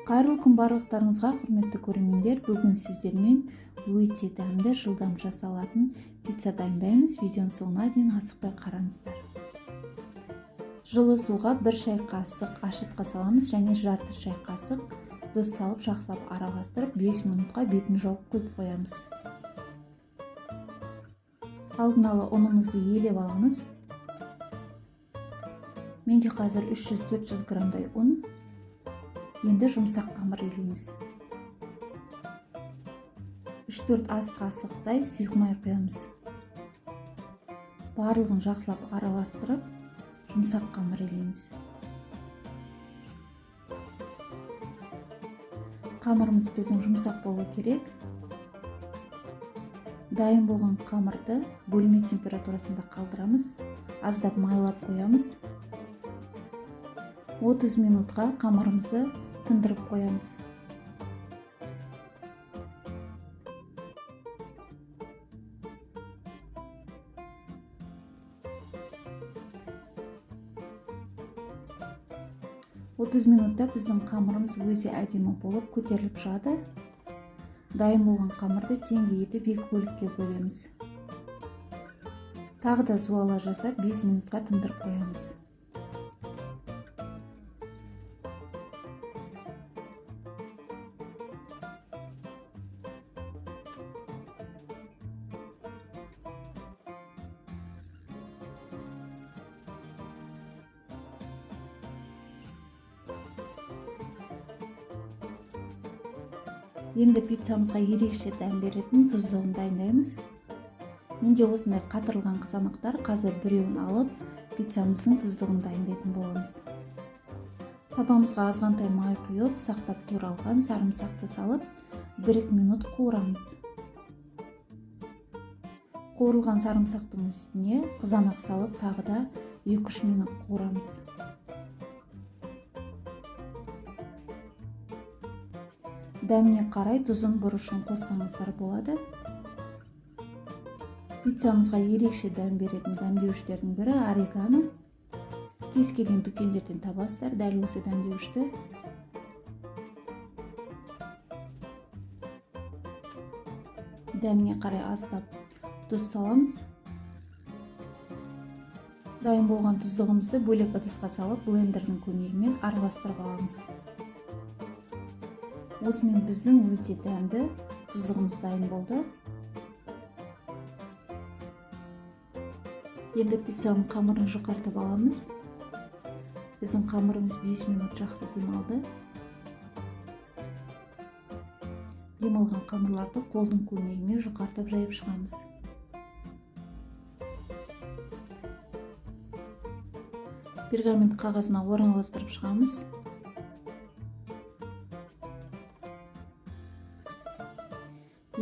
Кайрылуу күн барлыктарыңызга, урматтуу көрөрмөндөр. Бүгүн сиздермен өтө дәмдүү, жылдам жасалатын пицца дайындаймыз. Видеонун соңуна дейин асыкпай караңыздар. Жылы сууга 1 чай касык ашытка саламыз және жарты чай касык тұз салып жакшылап араластырып 5 минутка бетин жууп коюп коебуз. Алдын ала унумузду ээлеп алабыз. Менде азыр 300-400 граммдай un. Енді жұмсақ қамыр елейміз. 3-4 ас қасықтай сұйық май құямыз. Барлығын жақсылап араластырып, жұмсақ қамыр елейміз. Қамырымыз біздің жұмсақ болу керек. Дайын болған қамырды бөлме температурасында қалдырамыз. Аздап майлап қоямыз. 30 минутқа қамырымызды тындырып қоямыз. Минутта біздің қамырымыз өзі әдемі болып көтеріліп шығады. Дайын болған қамырды теңге етіп 2 бөлікке бөлеміз. Тағы да зуала жасап 5 минутқа тындырып қоямыз. Енді пиццамызға ерекше дәм беретін тұздығын дайындаймыз. Менде осындай қатырылған қызанақтар, қазір біреуін алып, пиццамыздың тұздығын дайындайтын боламыз. Табамызға азғантай май құйып, сақтап туралған сарымсақты салып, 1-2 минут қуырамыз. Қуырылған сарымсақтың үстіне қызанақ салып, тағы да 2-3 минут қуырамыз. Дәміне қарай тұзын бұрышын қоссаңыздар болады. Пиццамызға ерекше дәм беретін дәмдеуіштердің бірі орегано. Кез келген дүкендерден табасыздар дәл осы дәмдеуішті. Дәміне қарай аздап тұз саламыз. Дайын болған тұздығымызды бөлек ыдысқа салып, блендердің көмегімен араластырып аламыз. Осымен біздің өте дәмді тұздығымыз дайын болды. Енді пиццаның қамырын жұқартып аламыз. Біздің қамырымыз 5 минут жақсы демалды. Демалған қамырларды қолдың көмегімен жұқартып жайып шығамыз. Пергамент қағазына орналастырып шығамыз.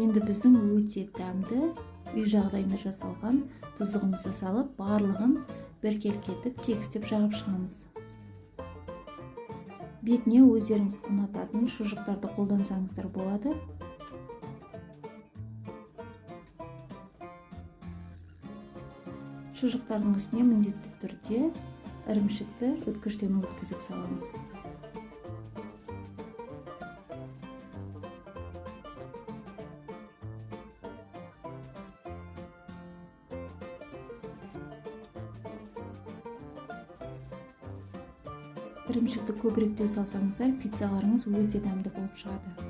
Енді біздің өте дәмді үй жағдайында жасалған тұздығымызды салып, барлығын біркелкетіп, тегістеп жағып шығамыз. Бетіне өздеріңіз ұнататын шұжықтарды қолдансаңыздар болады. Шұжықтардың үстіне міндетті түрде ірімшікті өткіштен өткізіп саламыз. Ірімшікті көбіректеу салсаңыздар, пиццаларыңыз өте дәмді болып шығады.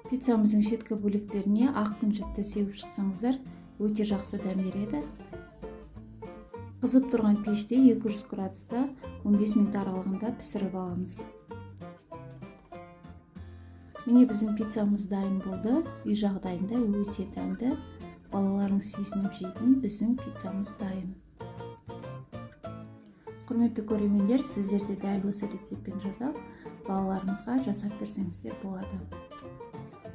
Пиццамыздың шеткі бөліктеріне ақ күнжітті сеуіп шықсаңыздар, өте жақсы дәм береді. Қызып тұрған пеште 200 градуста 15 минут аралығында пісіріп аламыз. Міне біздің пиццамыз дайын болды. Үй жағдайында өте дәмді, балаларыңыз сүйсініп жейтін біздің пиццамыз дайын. Құрметті көрермендер, сіздерде дәл осы рецептпен жасап, балаларыңызға жасап берсеңіздер болады.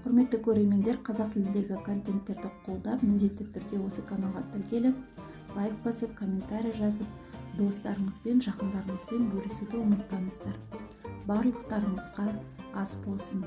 Құрметті көрермендер, қазақ тіліндегі контенттерді қолдап, міндетті түрде осы каналға тіркеліп, лайк басып, комментарий жазып, достарыңызбен, жақындарыңызбен бөлісуді ұмытпаңыздар. Барлықтарыңызға ас болсын.